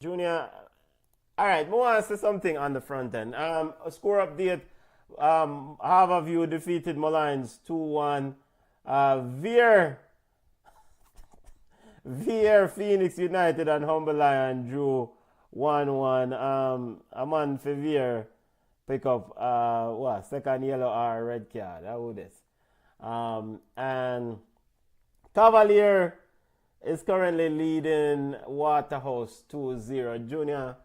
Junior, all right, I want to say something on the front end. A score update. Harvard View defeated Malines 2-1. Veer Phoenix United and Humble Lion drew 1-1. A man for Veer pick up what second yellow or red card. How would this? And Cavalier is currently leading Waterhouse 2-0. Junior,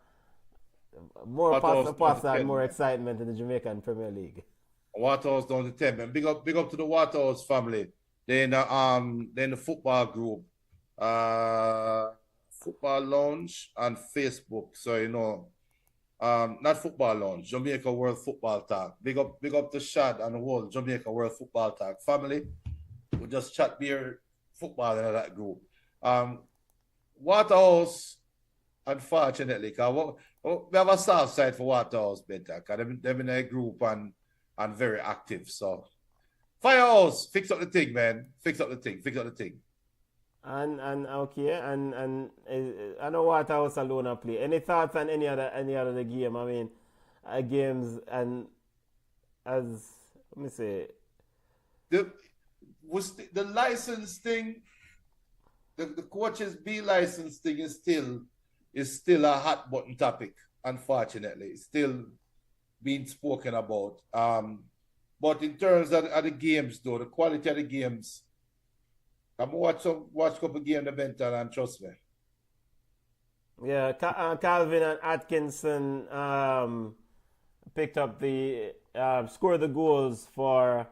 more Waterhouse down to pasta and 10, more man. excitement in the Jamaican Premier League. Waterhouse down to 10, man. Big up to the Waterhouse family. They in the football group, uh, football lounge and Facebook. So not football lounge, Jamaica World Football Talk. Big up to Shad and the whole Jamaica World Football Talk family. We just chat beer football in that group. Um, Waterhouse, unfortunately, cause we have a soft side for Waterhouse better, cause them in a group and very active. So Firehouse, fix up the thing, man. Fix up the thing. Fix up the thing. And okay, and I know Waterhouse alone I play. Any thoughts on any other the game? I mean, games and as let me say, The was the license thing, the coaches B license thing is still a hot button topic, unfortunately. It's still being spoken about. But in terms of the games, though, the quality of the games, I'm watch a couple games of Benton and trust me. yeah, Calvin and Atkinson picked up the scored the goals for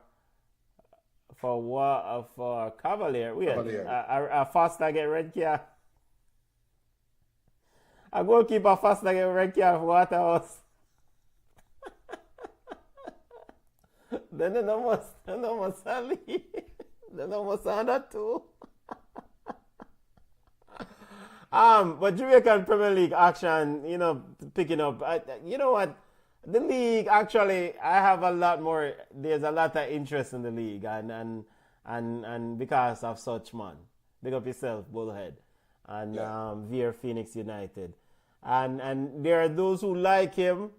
Cavalier. Weird. Cavalier. A Foster get red card. A goalkeeper Foster get red card for Waterhouse. Then the number Sally. The number Sanda too. But Jamaican Premier League action, picking up. You know what? The league actually, I have a lot more. There's a lot of interest in the league, and because of such man, big up yourself, Bullhead, and Yeah. Veer Phoenix United, and there are those who like him,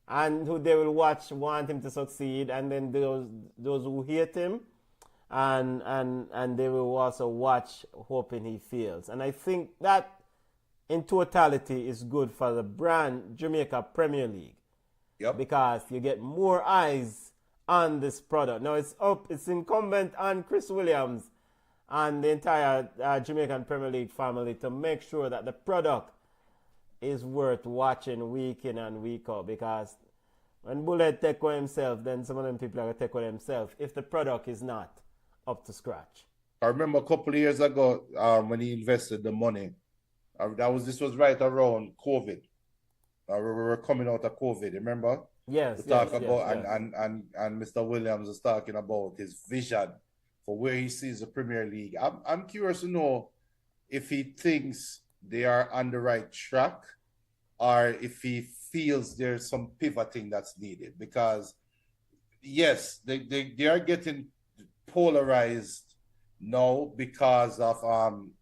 and who they will want him to succeed, and then those who hate him, and they will also watch hoping he fails. And I think that in totality is good for the brand Jamaica Premier League Yep. because you get more eyes on this product. Now it's incumbent on Chris Williams and the entire Jamaican Premier League family to make sure that the product is worth watching week in and week out, because when Bullet take on himself, then some of them people are going to take on himself if the product is not up to scratch. I remember a couple of years ago, when he invested the money. This was right around COVID. We were coming out of COVID. Remember? Yes, To yes, talk yes, about yes. and Mr. Williams was talking about his vision for where he sees the Premier League. I'm curious to know if he thinks they are on the right track, or if he feels there's some pivoting that's needed. Because yes, they are getting polarized now because of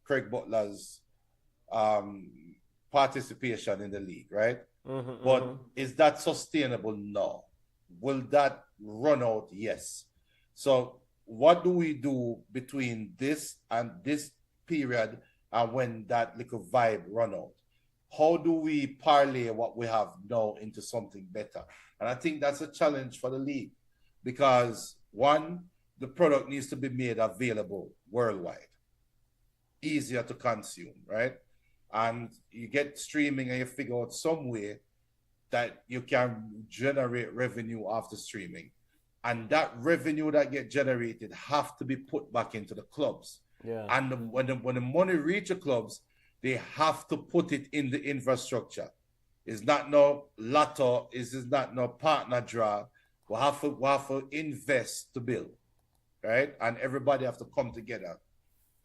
Craig Butler's um, participation in the league, right? But is that sustainable? No. Will that run out? Yes. So what do we do between this and this period and when that little vibe run out? How do we parlay what we have now into something better? And I think that's a challenge for the league, because one, the product needs to be made available worldwide, easier to consume, right? And you get streaming and you figure out some way that you can generate revenue after streaming. And that revenue that get generated have to be put back into the clubs. Yeah. And when the money reach the clubs, they have to put it in the infrastructure. It's not no lotto, it's not no partner draw. We have to invest to build, right? And everybody have to come together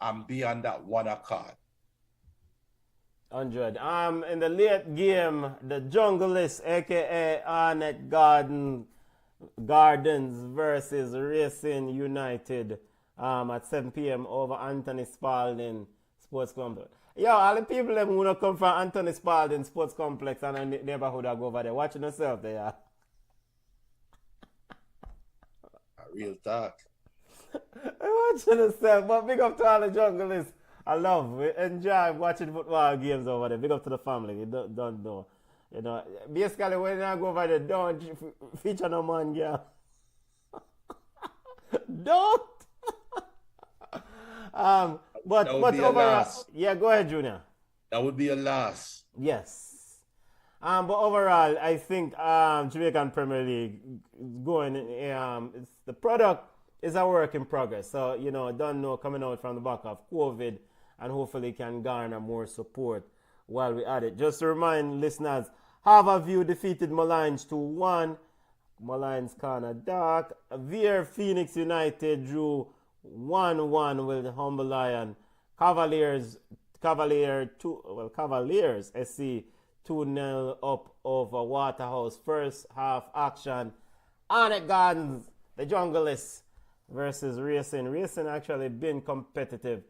and be on that one accord. 100. In the late game, the Junglist, aka Gardens versus Racing United, at 7 p.m. over Anthony Spalding Sports Club. Yo, all the people them who not come from Anthony Spalding Sports Complex and the neighborhood that go over there. Watching yourself there. Real talk. Watching yourself. But big up to all the junglers. I love, we enjoy watching football games over there. Big up to the family. You don't know. You know, basically when I go over there, don't feature no man, girl. Don't. But That would be a overall, loss. yeah, go ahead, Junior. That would be a loss. Yes. But overall, I think Jamaican Premier League is going. The product is a work in progress. So don't know coming out from the back of COVID, and hopefully can garner more support while we at it. Just to remind listeners, Harbourview defeated Malines 2-1. Malines Corner Dark. Veer Phoenix United drew 1-1 with Humble Lion. Cavaliers SC 2-0 up over Waterhouse. First half action. Arnett Gardens, the Junglists versus Racing. Racing actually been competitive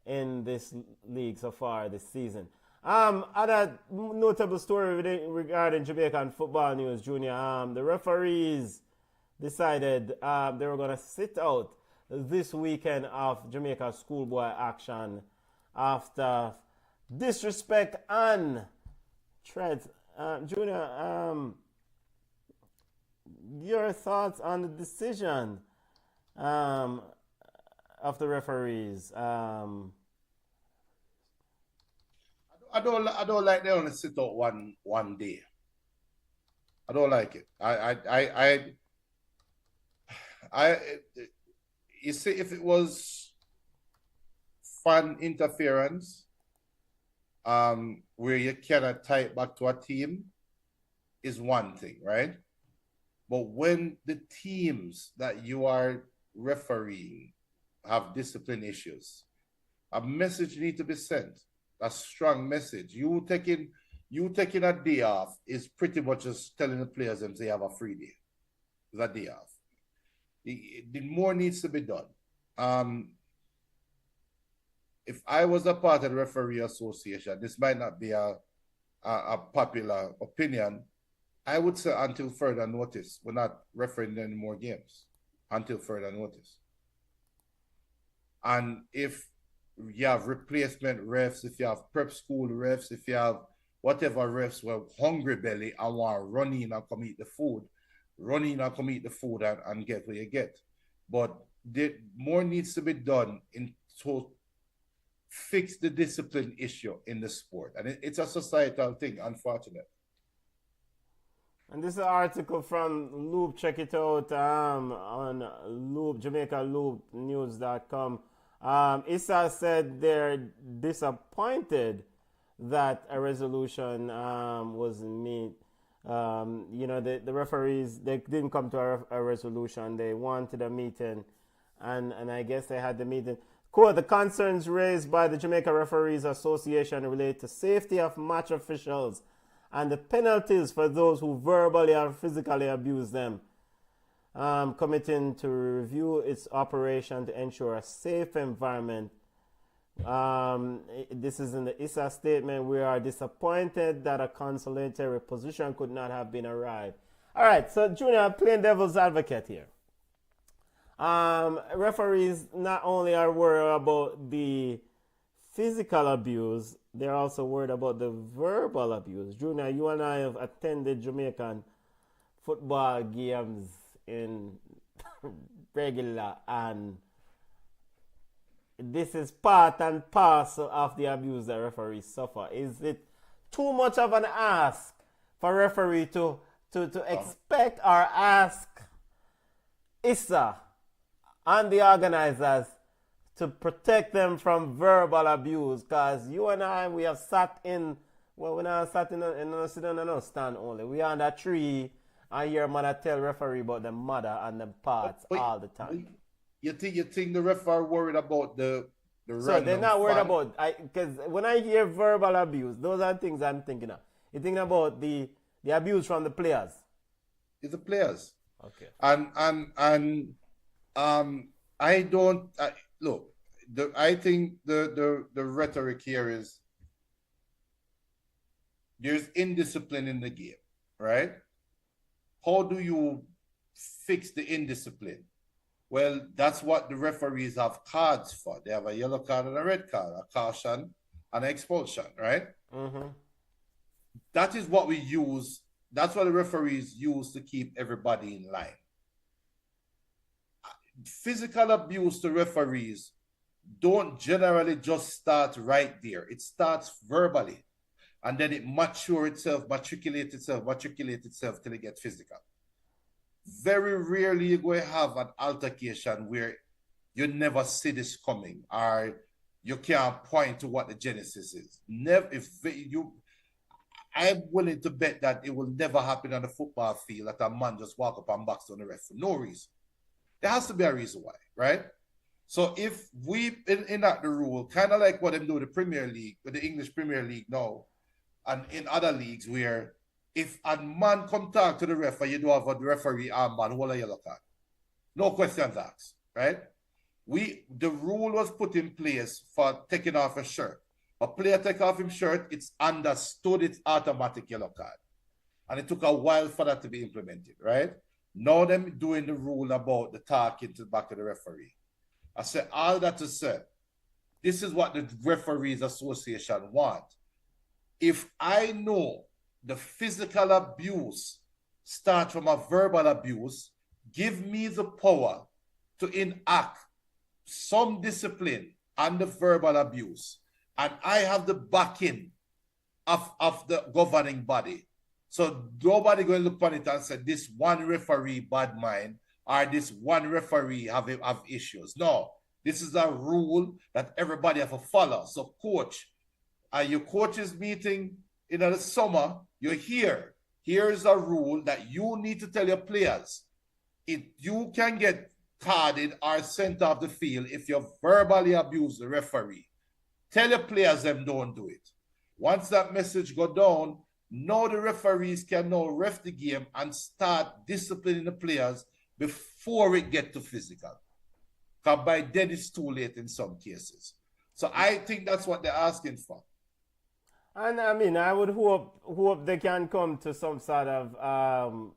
in this league so far this season. Other notable story regarding Jamaican football news, Junior. The referees decided they were going to sit out this weekend of Jamaica schoolboy action after disrespect and threats. Junior, your thoughts on the decision of the referees? I don't like they only sit out one day. I don't like it. You see, if it was fan interference, where you cannot tie it back to a team, is one thing, right? But when the teams that you are refereeing have discipline issues, a message needs to be sent. A strong message. You taking a day off is pretty much just telling the players them they have a free day. It's a day off. The more needs to be done. If I was a part of the referee association, this might not be a popular opinion. I would say until further notice, we're not refereeing any more games until further notice. And if you have replacement refs, if you have prep school refs, if you have whatever refs were hungry belly and want to run in and come eat the food, and get what you get. But more needs to be done to fix the discipline issue in the sport. And it's a societal thing, unfortunately. And this is an article from Loop. Check it out on Loop, JamaicaLoopNews.com. Issa said they're disappointed that a resolution wasn't made. The referees, they didn't come to a resolution. They wanted a meeting, and I guess they had the meeting. Quote, the concerns raised by the Jamaica Referees Association relate to safety of match officials and the penalties for those who verbally or physically abuse them. Committing to review its operation to ensure a safe environment. This is in the ISA statement. We are disappointed that a consolatory position could not have been arrived. All right, so Junior, playing devil's advocate here. Referees not only are worried about the physical abuse, they're also worried about the verbal abuse. Junior, you and I have attended Jamaican football games in regular, and this is part and parcel of the abuse that referees suffer. Is it too much of an ask for referee to expect or ask ISA and the organizers to protect them from verbal abuse? Because you and I, we have sat in, well, we're not sat in a stand only. We are on a tree and hear mother tell referee about the mother and the parts all the time. You think the ref are worried about the So they're not worried about, because when I hear verbal abuse, those are things I'm thinking of. You're thinking about the abuse from the players. It's the players. Okay. And I don't look. I think the rhetoric here is there's indiscipline in the game, right? How do you fix the indiscipline? Well, that's what the referees have cards for. They have a yellow card and a red card, a caution and an expulsion, right? Mm-hmm. That is what we use. That's what the referees use to keep everybody in line. Physical abuse to referees don't generally just start right there. It starts verbally, and then it matriculates itself till it gets physical. Very rarely you're going to have an altercation where you never see this coming, or you can't point to what the genesis is. Never. I'm willing to bet that it will never happen on the football field that a man just walk up and box on the ref for no reason. There has to be a reason why, right? So if we enact the rule, kind of like what they do the Premier League, with the English Premier League now, and in other leagues where if a man come talk to the ref and you don't have a referee armband, hold a yellow card. No questions asked, right? The rule was put in place for taking off a shirt. A player take off his shirt, it's understood, it's automatic yellow card. And it took a while for that to be implemented, right? Now them doing the rule about the talking to the back of the referee. I said all that to say, this is what the Referees Association want. If I know the physical abuse starts from a verbal abuse, give me the power to enact some discipline on the verbal abuse. And I have the backing of the governing body. So nobody going to look on it and say this one referee bad mind or this one referee have issues. No, this is a rule that everybody have to follow. So coach, your coaches meeting in the summer, you're here. Here's a rule that you need to tell your players. If you can get carded or sent off the field if you verbally abuse the referee. Tell your players them don't do it. Once that message go down, now the referees can now ref the game and start disciplining the players before it get to physical. Because by then it's too late in some cases. So I think that's what they're asking for. And I mean, I would hope they can come to some sort of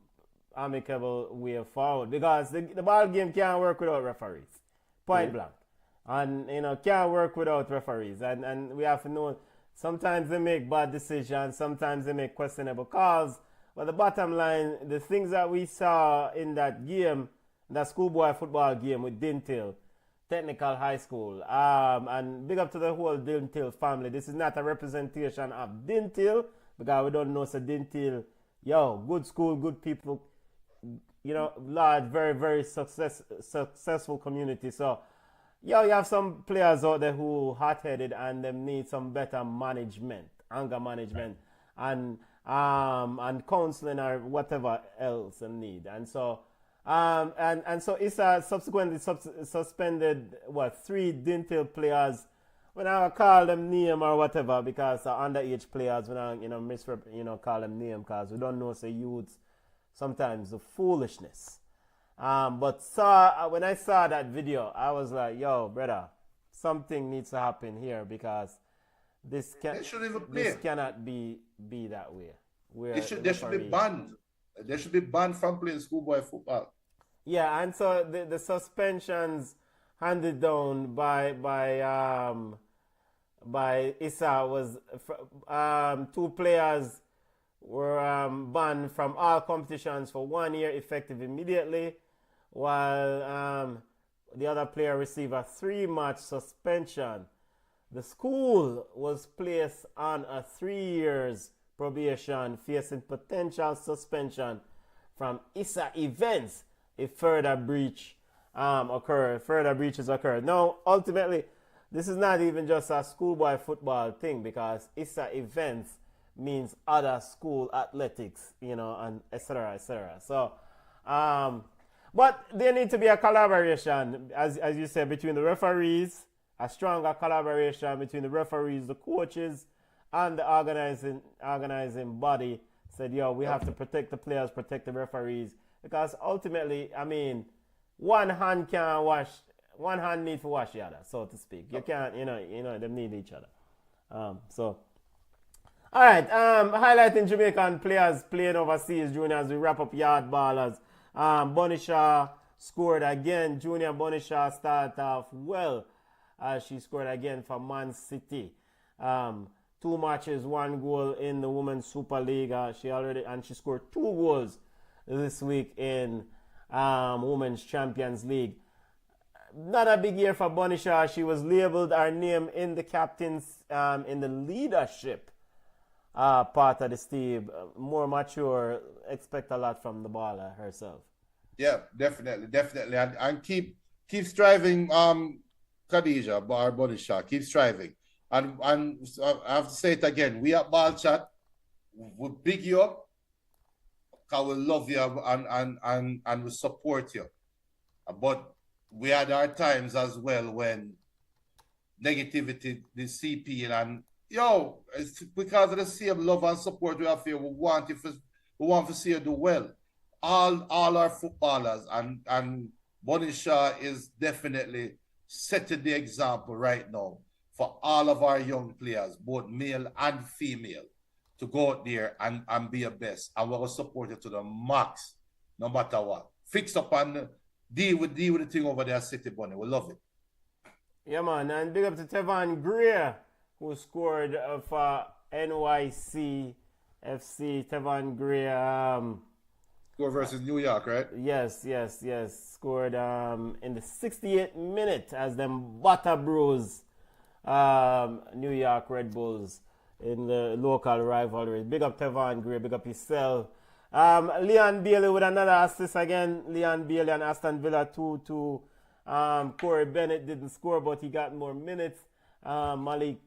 amicable way forward, because the ball game can't work without referees, point blank. And can't work without referees, and we have to know sometimes they make bad decisions, sometimes they make questionable calls, but the bottom line, the things that we saw in that game, that schoolboy football game with Dintil Technical High School, and big up to the whole Dintil family. This is not a representation of Dintil, because we don't know so Dintil, good school, good people, large, very, very successful community. So you have some players out there who hot-headed and them need some better management, anger management, and counseling or whatever else they need. And so so Issa subsequently suspended 3 Dintil players. When I call them name or whatever, because underage players, when I call them name, because we don't know say youths sometimes the foolishness. But when I saw that video, I was like, yo, brother, something needs to happen here, because this cannot be that way. They should be banned. They should be banned from playing schoolboy football. Yeah, and so the suspensions handed down by Issa was 2 players were banned from all competitions for 1 year, effective immediately, while the other player received a 3-match suspension. The school was placed on a 3 years probation, facing potential suspension from Issa events if further breaches occur. Now, ultimately, this is not even just a schoolboy football thing, because Issa events means other school athletics, and etc., etc. So, but there need to be a collaboration, as you said, between the referees, a stronger collaboration between the referees, the coaches, and the organizing body. Said, we have to protect the players, protect the referees, because ultimately, I mean, one hand needs to wash the other, so to speak. You can't, they need each other. All right, highlighting Jamaican players playing overseas, Junior, as we wrap up Yawd ballers. Bunny Shaw scored again. Junior Bunny Shaw started off well. She scored again for Man City. 2 matches, 1 goal in the Women's Super League. She scored 2 goals this week in Women's Champions League. Not a big year for Bunny Shaw. She was labeled her name in the captains, in the leadership part of the team. More mature, expect a lot from the baller herself. Yeah, definitely. And keep striving, Khadija, our Bunny Shaw. Keep striving. And I have to say it again. We at Ball Chat, we big you up, because we love you and we support you. But we had our times as well when negativity, the CP, and it's because of the same love and support we have here. We want to see you do well. All our footballers and Bunny Shaw is definitely setting the example right now for all of our young players, both male and female, to go out there and be your best. And we're going to support you to the max, no matter what. Fix up and deal with the thing over there, City Bunny. We love it. Yeah, man. And big up to Tevon Greer, who scored for NYC FC. Tevon Greer. Score versus New York, right? Yes. Scored in the 68th minute as them Butter Bros, New York Red Bulls in the local rivalry. Big up Tevon Greer, big up yourself. Leon Bailey with another assist again. Leon Bailey and Aston Villa 2-2. Corey Bennett didn't score, but he got more minutes. Malik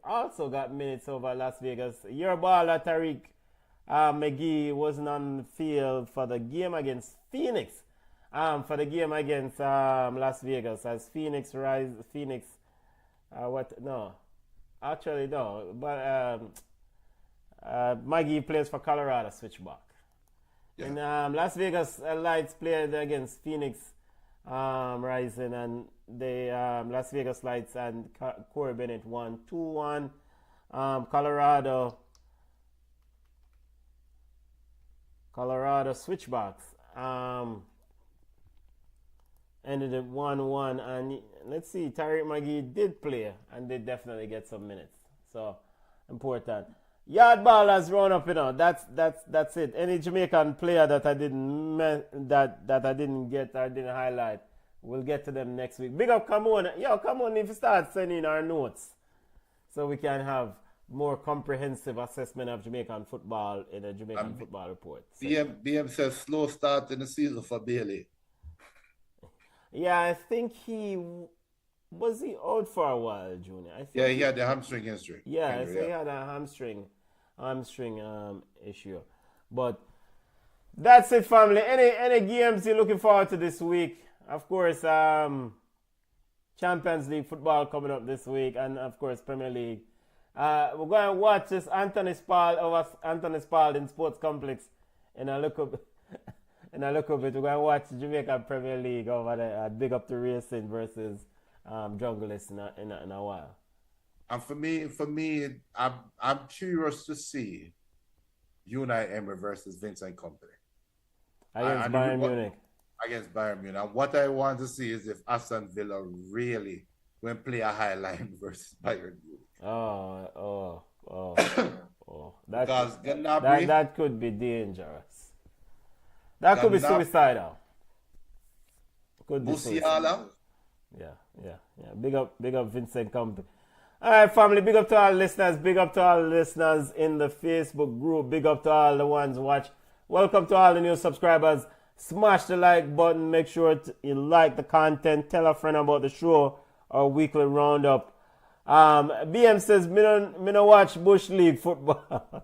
also got minutes over Las Vegas. Your baller, Tariq McGee, wasn't on the field for the game against Phoenix. For the game against Las Vegas, as Phoenix rise. Actually no. But Maggie plays for Colorado, switchback. Yeah. And Las Vegas Lights played against Phoenix Rising, and the Las Vegas Lights and Corey Bennett won 2-1. Colorado switchbacks ended at 1-1, and let's see, Tariq McGee did play and did definitely get some minutes, so important. Yawd ballers round up, that's it. Any Jamaican player that I didn't get or didn't highlight, we'll get to them next week. Big up, come on if you start sending our notes so we can have more comprehensive assessment of Jamaican football in a Jamaican football report. So. BM says slow start in the season for Bailey. Yeah, I think was he out for a while, Junior? Yeah, he had the hamstring injury. Yeah, I think he had a hamstring issue. But that's it, family. Any games you're looking forward to this week? Of course, Champions League football coming up this week, and of course Premier League. We're going to watch this Anthony Spalding Sports Complex in a little bit. We're going to watch Jamaican Premier League over there. Big up to Racing versus Junglist in a while. And for me, I'm curious to see Unai Emery versus Vincent Company against Bayern Munich. Against Bayern Munich. And what I want to see is if Aston Villa really will play a high line versus Bayern Munich. That could be dangerous. That could be suicidal. Could be suicidal. Yeah. Big up Vincent Company. All right, family. Big up to all listeners. Big up to all listeners in the Facebook group. Big up to all the ones watch. Welcome to all the new subscribers. Smash the like button. Make sure you like the content. Tell a friend about the show. Our weekly roundup. BM says, me no watch Bush League football.